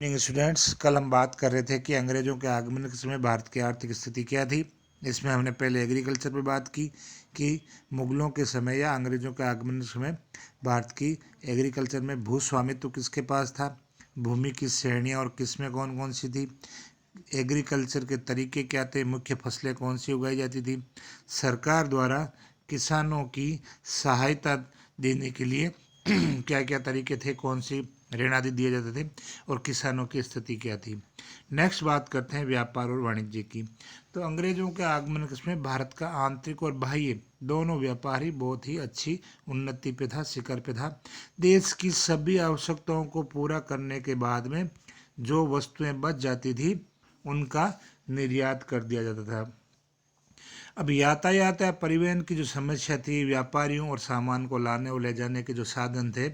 Students, कल हम बात कर रहे थे कि अंग्रेजों के आगमन के समय भारत की आर्थिक स्थिति क्या थी। इसमें हमने पहले एग्रीकल्चर पर बात की कि मुगलों के समय या अंग्रेजों के आगमन के समय भारत की एग्रीकल्चर में भू स्वामित्व किसके पास था, भूमि की श्रेणियाँ और किस्में कौन कौन सी थी, एग्रीकल्चर के तरीके क्या थे, मुख्य फसलें कौन सी उगाई जाती थी, सरकार द्वारा किसानों की सहायता देने के लिए क्या क्या तरीके थे, कौन सी ऋण आदि दिए जाते थे और किसानों की स्थिति क्या थी। नेक्स्ट बात करते हैं व्यापार और वाणिज्य की। तो अंग्रेजों के आगमन के समय भारत का आंतरिक और बाह्य दोनों व्यापार ही बहुत ही अच्छी उन्नति पे था, शिखर पे था। देश की सभी आवश्यकताओं को पूरा करने के बाद में जो वस्तुएं बच जाती थी उनका निर्यात कर दिया जाता था। अब यातायात या परिवहन की जो समस्या थी, व्यापारियों और सामान को लाने और ले जाने के जो साधन थे,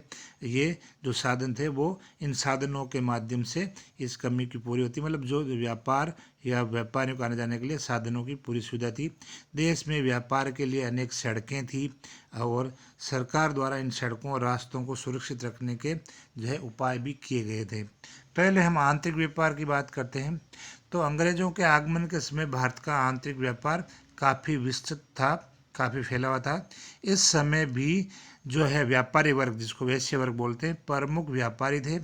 ये जो साधन थे वो इन साधनों के माध्यम से इस कमी की पूरी होती, मतलब जो व्यापार या व्यापारियों को आने जाने के लिए साधनों की पूरी सुविधा थी। देश में व्यापार के लिए अनेक सड़कें थी और सरकार द्वारा इन सड़कों और रास्तों को सुरक्षित रखने के जो है उपाय भी किए गए थे। पहले हम आंतरिक व्यापार की बात करते हैं। तो अंग्रेजों के आगमन के समय भारत का आंतरिक व्यापार काफ़ी विस्तृत था, काफ़ी फैला हुआ था। इस समय भी जो है व्यापारी वर्ग, जिसको वैश्य वर्ग बोलते हैं, प्रमुख व्यापारी थे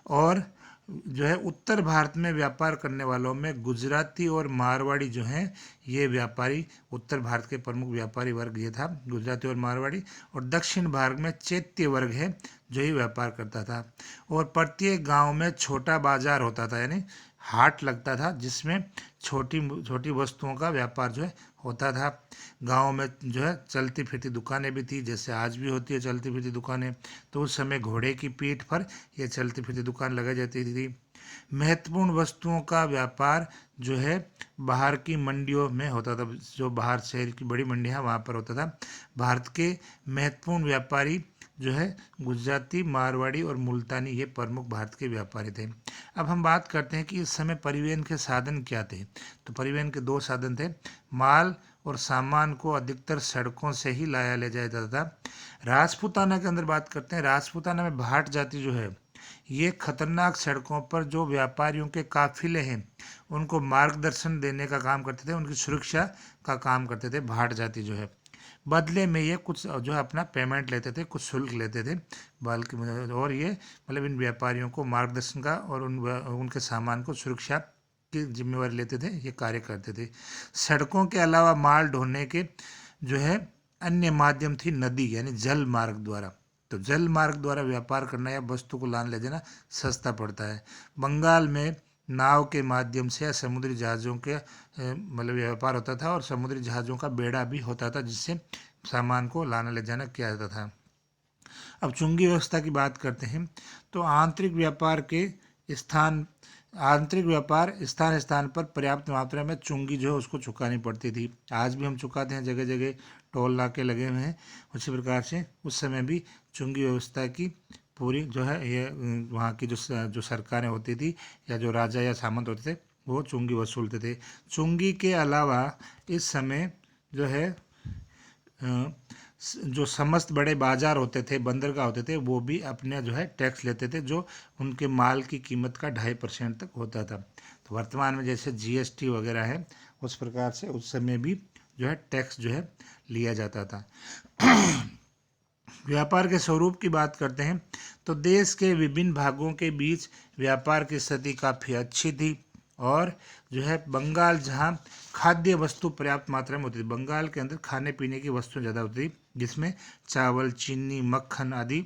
और जो है उत्तर भारत में व्यापार करने वालों में गुजराती और मारवाड़ी जो हैं ये व्यापारी, उत्तर भारत के प्रमुख व्यापारी वर्ग ये था, गुजराती और मारवाड़ी। और दक्षिण भारत में चैत्य वर्ग है जो ये व्यापार करता था। और प्रत्येक गांव में छोटा बाजार होता था, यानी हाट लगता था जिसमें छोटी छोटी वस्तुओं का व्यापार जो है होता था। गांव में जो है चलती फिरती दुकानें भी थी, जैसे आज भी होती है चलती फिरती दुकानें। तो उस समय घोड़े की पीठ पर ये चलती फिरती दुकान लगाई जाती थी। महत्वपूर्ण वस्तुओं का व्यापार जो है बाहर की मंडियों में होता था, जो बाहर शहर की बड़ी मंडियाँ वहाँ पर होता था। भारत के महत्वपूर्ण व्यापारी जो है गुजराती, मारवाड़ी और मुल्तानी, ये प्रमुख भारत के व्यापारी थे। अब हम बात करते हैं कि इस समय परिवहन के साधन क्या थे। तो परिवहन के दो साधन थे। माल और सामान को अधिकतर सड़कों से ही लाया ले जाया जाता था। राजपूताना के अंदर बात करते हैं। राजपूताना में भाट जाति जो है ये खतरनाक सड़कों पर जो व्यापारियों के काफिले हैं उनको मार्गदर्शन देने का काम करते थे, उनकी सुरक्षा का काम करते थे भाट जाति जो है। बदले में ये कुछ जो है अपना पेमेंट लेते थे, कुछ शुल्क लेते थे बल्कि, और ये मतलब इन व्यापारियों को मार्गदर्शन का और उनके सामान को सुरक्षा की जिम्मेवारी लेते थे, ये कार्य करते थे। सड़कों के अलावा माल ढोने के जो है अन्य माध्यम थी नदी, यानी जल मार्ग द्वारा। तो जल मार्ग द्वारा व्यापार करना या वस्तु को लाने ले जाना सस्ता पड़ता है। बंगाल में नाव के माध्यम से या समुद्री जहाज़ों के मतलब व्यापार होता था और समुद्री जहाज़ों का बेड़ा भी होता था जिससे सामान को लाना ले जाना किया जाता था। अब चुंगी व्यवस्था की बात करते हैं। तो आंतरिक व्यापार स्थान स्थान पर पर्याप्त मात्रा में चुंगी जो है उसको चुकानी पड़ती थी। आज भी हम चुकाते हैं, जगह जगह टोल नाके लगे हुए हैं। उसी प्रकार से उस समय भी चुंगी व्यवस्था की पूरी जो है ये वहाँ की जो सरकारें होती थी या जो राजा या सामंत होते थे वो चुंगी वसूलते थे। चुंगी के अलावा इस समय जो है जो समस्त बड़े बाजार होते थे, बंदरगाह होते थे, वो भी अपने जो है टैक्स लेते थे, जो उनके माल की कीमत का 2.5% तक होता था। तो वर्तमान में जैसे जीएसटी वगैरह है उस प्रकार से उस समय भी जो है टैक्स जो है लिया जाता था। व्यापार के स्वरूप की बात करते हैं। तो देश के विभिन्न भागों के बीच व्यापार की स्थिति काफ़ी अच्छी थी और जो है बंगाल जहाँ खाद्य वस्तु पर्याप्त मात्रा में होती थी, बंगाल के अंदर खाने पीने की वस्तुएं ज़्यादा होती थी जिसमें चावल, चीनी, मक्खन आदि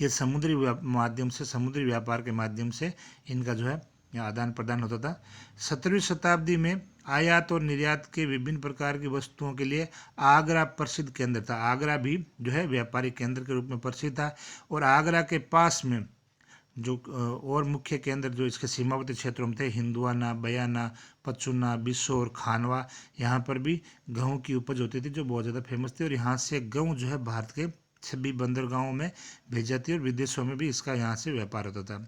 ये समुद्री व्यापार के माध्यम से इनका जो है आदान प्रदान होता था। 17वीं शताब्दी में आयात और निर्यात के विभिन्न प्रकार की वस्तुओं के लिए आगरा प्रसिद्ध केंद्र था। आगरा भी जो है व्यापारिक केंद्र के रूप में प्रसिद्ध था और आगरा के पास में जो और मुख्य केंद्र जो इसके सीमावर्ती क्षेत्रों में थे, हिंदुआना, बयाना, पचुना, बिसोर, खानवा, यहाँ पर भी गेहूँ की उपज होती थी जो बहुत ज़्यादा फेमस थी। और यहाँ से गेहूँ जो है भारत के सभी बंदरगाहों में भेजी जाती है और विदेशों में भी इसका यहाँ से व्यापार होता था।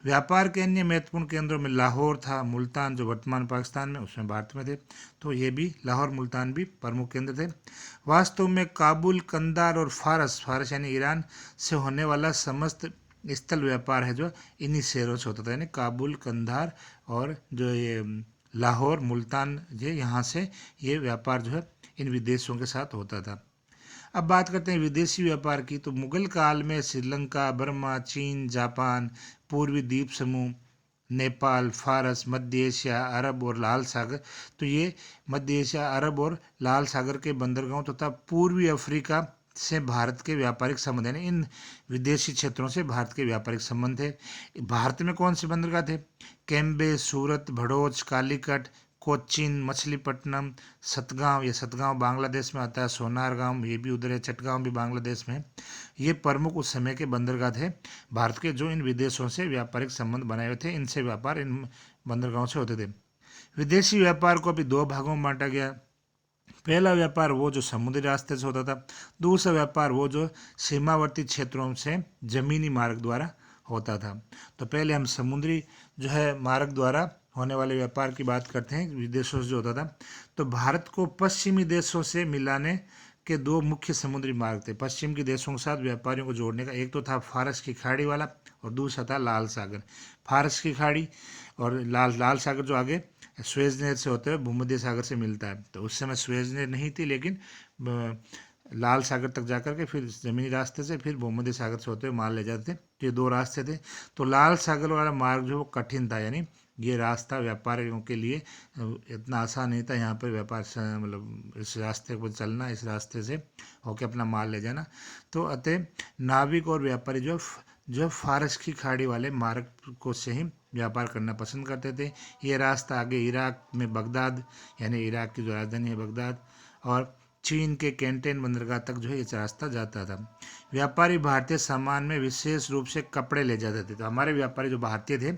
व्यापार के अन्य महत्वपूर्ण केंद्रों में लाहौर था, मुल्तान जो वर्तमान पाकिस्तान में उसमें भारत में थे, तो ये भी लाहौर मुल्तान भी प्रमुख केंद्र थे। वास्तव में काबुल, कंदार और फारस यानी ईरान से होने वाला समस्त स्थल व्यापार है जो इन्हीं शहरों से होता था, यानी काबुल, कंधार और जो ये लाहौर, मुल्तान, ये यहाँ से ये व्यापार जो है इन विदेशों के साथ होता था। अब बात करते हैं विदेशी व्यापार की। तो मुगल काल में श्रीलंका, बर्मा, चीन, जापान, पूर्वी द्वीप समूह, नेपाल, फारस, मध्य एशिया, अरब और लाल सागर, तो ये मध्य एशिया, अरब और लाल सागर के बंदरगाहों तथा पूर्वी अफ्रीका से भारत के व्यापारिक संबंध, यानी इन विदेशी क्षेत्रों से भारत के व्यापारिक संबंध थे। भारत में कौन से बंदरगाह थे? कैम्बे, सूरत, भड़ोच, कालीकट, कोच्चिन, मछलीपट्टनम, सतगांव, ये सतगांव बांग्लादेश में आता है, सोनारगांव ये भी उधर है, चटगांव भी बांग्लादेश में है। ये प्रमुख उस समय के बंदरगाह थे भारत के, जो इन विदेशों से व्यापारिक संबंध बनाए हुए थे, इनसे व्यापार इन बंदरगाहों से होते थे। विदेशी व्यापार को अभी दो भागों में बांटा गया। पहला व्यापार वो जो समुद्री रास्ते से होता था, दूसरा व्यापार वो जो सीमावर्ती क्षेत्रों से जमीनी मार्ग द्वारा होता था। तो पहले हम समुद्री जो है मार्ग द्वारा होने वाले व्यापार की बात करते हैं, विदेशों से जो होता था। तो भारत को पश्चिमी देशों से मिलाने के दो मुख्य समुद्री मार्ग थे पश्चिम के देशों के साथ व्यापारियों को जोड़ने का। एक तो था फारस की खाड़ी वाला और दूसरा था लाल सागर। फारस की खाड़ी और लाल सागर जो आगे स्वेज नहर से होते हुए भूमध्य सागर से मिलता है। तो उस समय स्वेज नहर नहीं थी, लेकिन लाल सागर तक जाकर के फिर जमीनी रास्ते से फिर भूमध्य सागर से होते हुए माल ले जाते थे। तो ये दो रास्ते थे। तो लाल सागर वाला मार्ग जो वो कठिन था, यानी ये रास्ता व्यापारियों के लिए इतना आसान नहीं था। यहाँ पर व्यापार मतलब इस रास्ते पर चलना, इस रास्ते से होकर अपना माल ले जाना। तो अतः नाविक और व्यापारी जो फारस की खाड़ी वाले मार्ग को से ही व्यापार करना पसंद करते थे। ये रास्ता आगे इराक में बगदाद, यानी इराक की जो राजधानी है बगदाद, और चीन के कैंटेन बंदरगाह तक जो है ये रास्ता जाता था। व्यापारी भारतीय सामान में विशेष रूप से कपड़े ले जाते थे। तो हमारे व्यापारी जो भारतीय थे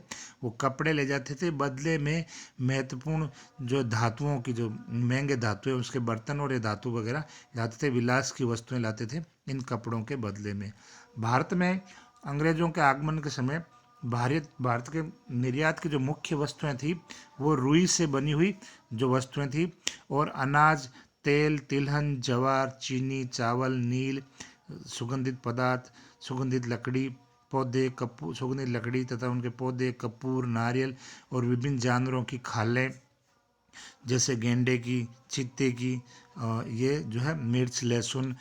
वो कपड़े ले जाते थे, बदले में महत्वपूर्ण जो धातुओं की, जो महंगे धातु है उसके बर्तन और ये धातु वगैरह लाते थे, विलास की वस्तुएं लाते थे इन कपड़ों के बदले में। भारत में अंग्रेजों के आगमन के समय भारत के निर्यात की जो मुख्य वस्तुएं थी वो रुई से बनी हुई जो वस्तुएं थी, और अनाज, तेल, तिलहन, जवार, चीनी, चावल, नील, सुगंधित पदार्थ, सुगंधित लकड़ी, पौधे, कपूर, सुगंधित लकड़ी तथा उनके पौधे, कपूर, नारियल और विभिन्न जानवरों की खालें जैसे गेंडे की, चीते की, ये जो है मिर्च, लहसुन,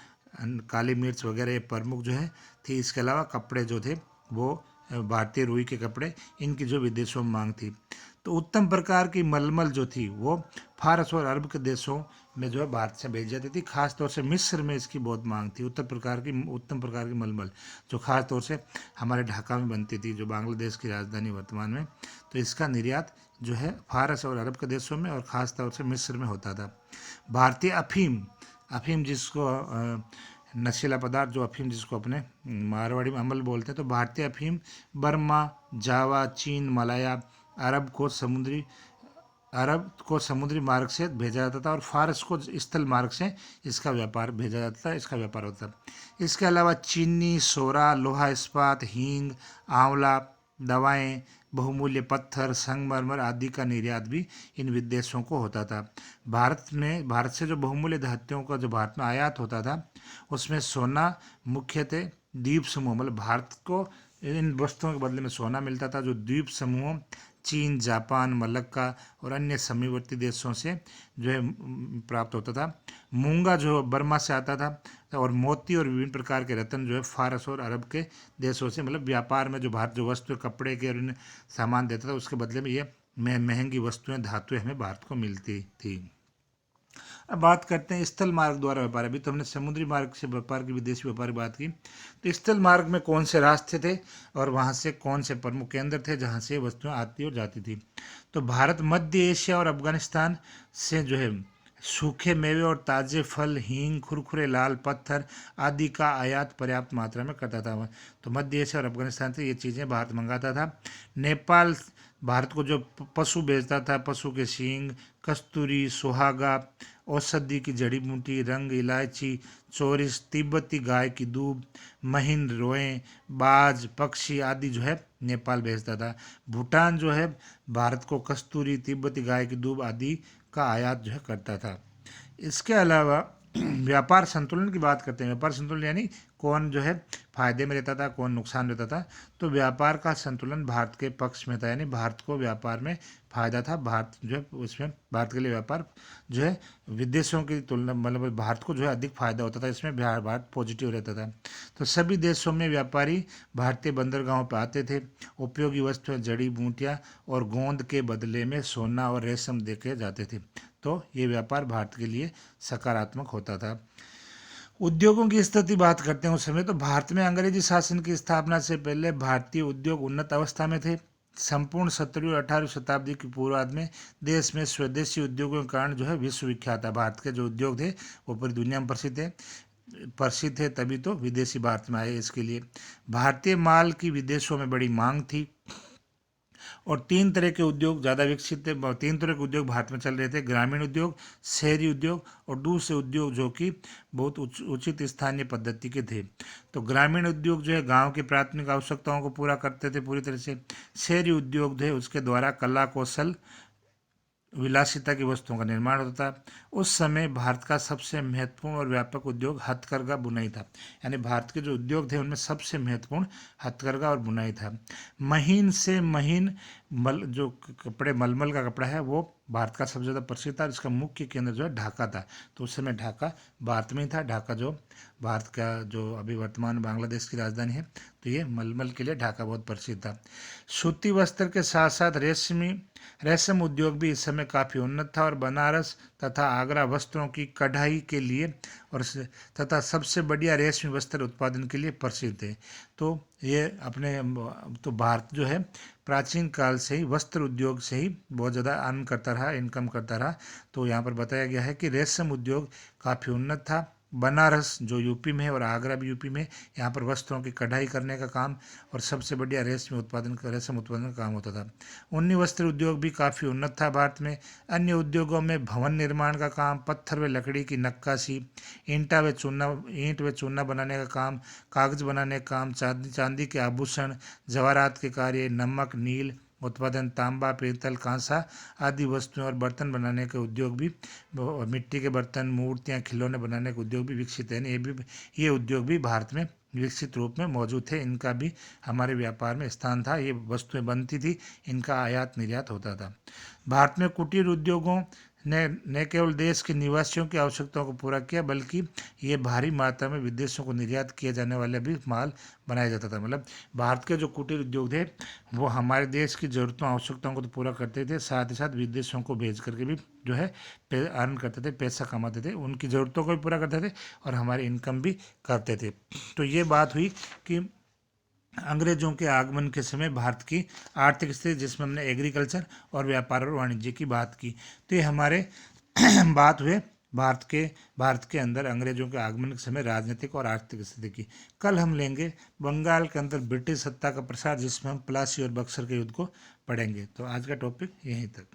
काली मिर्च वगैरह ये प्रमुख जो है थी। इसके अलावा कपड़े जो थे वो भारतीय रुई के कपड़े, इनकी जो विदेशों में मांग थी। तो उत्तम प्रकार की मलमल जो थी वो फारस और अरब के देशों में जो है भारत से भेजी जाती थी। खास तौर से मिस्र में इसकी बहुत मांग थी। उत्तम प्रकार की मलमल जो खास तौर से हमारे ढाका में बनती थी, जो बांग्लादेश की राजधानी वर्तमान में। तो इसका निर्यात जो है फारस और अरब के देशों में और ख़ास तौर से मिस्र में होता था। भारतीय अफीम जिसको नशीला पदार्थ जो अफीम जिसको अपने मारवाड़ी में अमल बोलते हैं, तो भारतीय अफीम बर्मा, जावा, चीन, मलाया, अरब को समुद्री मार्ग से भेजा जाता था और फारस को स्थल मार्ग से इसका व्यापार भेजा जाता था, इसका व्यापार होता था। इसके अलावा चीनी, सोरा, लोहा इस्पात, हींग, आंवला, दवाएं, बहुमूल्य पत्थर, संगमरमर आदि का निर्यात भी इन विदेशों को होता था। भारत से जो बहुमूल्य धातुओं का जो भारत में आयात होता था उसमें सोना मुख्यतः द्वीप समूह, मतलब भारत को इन वस्तुओं के बदले में सोना मिलता था जो द्वीप समूहों चीन, जापान, मलक्का और अन्य समीपवर्ती देशों से जो है प्राप्त होता था। मूंगा जो बर्मा से आता था, और मोती और विभिन्न प्रकार के रत्न जो है फारस और अरब के देशों से, मतलब व्यापार में जो भारत जो वस्तु कपड़े के और इन सामान देता था उसके बदले में ये महंगी वस्तुएं, धातुएं हमें भारत को मिलती थी। अब बात करते हैं स्थल मार्ग द्वारा व्यापार। अभी तो हमने समुद्री मार्ग से व्यापार की, विदेशी व्यापार की बात की। तो स्थल मार्ग में कौन से रास्ते थे और वहाँ से कौन से प्रमुख केंद्र थे जहाँ से वस्तुएं आती और जाती थी? तो भारत मध्य एशिया और अफगानिस्तान से जो है सूखे मेवे और ताज़े फल, हींग, खुरखुरे लाल पत्थर आदि का आयात पर्याप्त मात्रा में करता था। तो मध्य एशिया और अफगानिस्तान से ये चीज़ें भारत मंगाता था। नेपाल भारत को जो पशु बेचता था, पशु के सींग, कस्तूरी, सुहागा, औषधि की जड़ी बूटी, रंग, इलायची, चोरिस, तिब्बती गाय की दूब, महीन, रोएं, बाज, पक्षी आदि जो है नेपाल भेजता था। भूटान जो है भारत को कस्तूरी, तिब्बती गाय की दूब आदि का आयात जो है करता था। इसके अलावा व्यापार संतुलन की बात करते हैं। व्यापार संतुलन यानी कौन जो है फायदे में रहता था, कौन नुकसान रहता था। तो व्यापार का संतुलन भारत के पक्ष में था, यानी भारत को व्यापार में फायदा था। भारत जो है उसमें भारत के लिए व्यापार जो है विदेशों की तुलना मतलब भारत को जो है अधिक फायदा होता था, इसमें भारत पॉजिटिव रहता था। तो सभी देशों में व्यापारी भारतीय बंदरगाहों पर आते थे। उपयोगी वस्तुएं, जड़ी बूटियां और गोंद के बदले में सोना और रेशम देके जाते थे। तो ये व्यापार भारत के लिए सकारात्मक होता था। उद्योगों की स्थिति बात करते हैं उस समय, तो भारत में अंग्रेजी शासन की स्थापना से पहले भारतीय उद्योग उन्नत अवस्था में थे। संपूर्ण 17वीं और 18वीं शताब्दी के पूर्वार्ध में देश में स्वदेशी उद्योगों के कारण जो है विश्व विख्यात था। भारत के जो उद्योग थे वो पूरी दुनिया में प्रसिद्ध थे, तभी तो विदेशी भारत में आए। इसके लिए भारतीय माल की विदेशों में बड़ी मांग थी और तीन तरह के उद्योग ज़्यादा विकसित थे। तीन तरह के उद्योग भारत में चल रहे थे: ग्रामीण उद्योग, शहरी उद्योग और दूसरे उद्योग जो कि बहुत उचित स्थानीय पद्धति के थे। तो ग्रामीण उद्योग जो है गांव की प्राथमिक आवश्यकताओं को पूरा करते थे पूरी तरह से। शहरी उद्योग जो है उसके द्वारा कला कौशल विलासिता की वस्तुओं का निर्माण होता था। उस समय भारत का सबसे महत्वपूर्ण और व्यापक उद्योग हथकरघा बुनाई था, यानी भारत के जो उद्योग थे उनमें सबसे महत्वपूर्ण हथकरघा और बुनाई था। महीन से महीन जो कपड़े मलमल का कपड़ा है वो भारत का सबसे ज़्यादा प्रसिद्ध था। इसका मुख्य केंद्र जो है ढाका था। तो उस समय ढाका भारत में ही था। ढाका जो भारत का जो अभी वर्तमान बांग्लादेश की राजधानी है, तो ये मलमल के लिए ढाका बहुत प्रसिद्ध था। सूती वस्त्र के साथ साथ रेशम उद्योग भी इस समय काफ़ी उन्नत था और बनारस तथा आगरा वस्त्रों की कढ़ाई के लिए और तथा सबसे बढ़िया रेशमी वस्त्र उत्पादन के लिए प्रसिद्ध है। तो ये अपने तो भारत जो है प्राचीन काल से ही वस्त्र उद्योग से ही बहुत ज़्यादा अर्न करता रहा, इनकम करता रहा। तो यहाँ पर बताया गया है कि रेशम उद्योग काफ़ी उन्नत था। बनारस जो यूपी में है और आगरा भी यूपी में, यहाँ पर वस्त्रों की कढ़ाई करने का काम और सबसे बढ़िया रेशम उत्पादन का काम होता था। ऊनी वस्त्र उद्योग भी काफ़ी उन्नत था भारत में। अन्य उद्योगों में भवन निर्माण का काम, पत्थर व लकड़ी की नक्काशी, ईंट व चूना बनाने का काम, कागज बनाने का काम, चांदी के आभूषण, जवाहरात के कार्य, नमक नील उत्पादन, तांबा पीतल कांसा आदि वस्तुएं और बर्तन बनाने के उद्योग भी, मिट्टी के बर्तन, मूर्तियां, खिलौने बनाने के उद्योग भी विकसित है। ये उद्योग भी भारत में विकसित रूप में मौजूद थे। इनका भी हमारे व्यापार में स्थान था। ये वस्तुएं बनती थी, इनका आयात निर्यात होता था। भारत में कुटीर उद्योगों ने न केवल देश के निवासियों की आवश्यकताओं को पूरा किया, बल्कि ये भारी मात्रा में विदेशों को निर्यात किए जाने वाले भी माल बनाया जाता था। मतलब भारत के जो कुटीर उद्योग थे वो हमारे देश की ज़रूरतों आवश्यकताओं को तो पूरा करते थे, साथ ही साथ विदेशों को भेज करके भी जो है अर्न करते थे, पैसा कमाते थे, उनकी ज़रूरतों को भी पूरा करते थे और हमारी इनकम भी करते थे। तो ये बात हुई कि अंग्रेजों के आगमन के समय भारत की आर्थिक स्थिति, जिसमें हमने एग्रीकल्चर और व्यापार और वाणिज्य की बात की। तो ये हमारे बात हुए भारत के अंदर अंग्रेजों के आगमन के समय राजनीतिक और आर्थिक स्थिति की। कल हम लेंगे बंगाल के अंदर ब्रिटिश सत्ता का प्रसार, जिसमें हम प्लासी और बक्सर के युद्ध को पढ़ेंगे। तो आज का टॉपिक यहीं तक।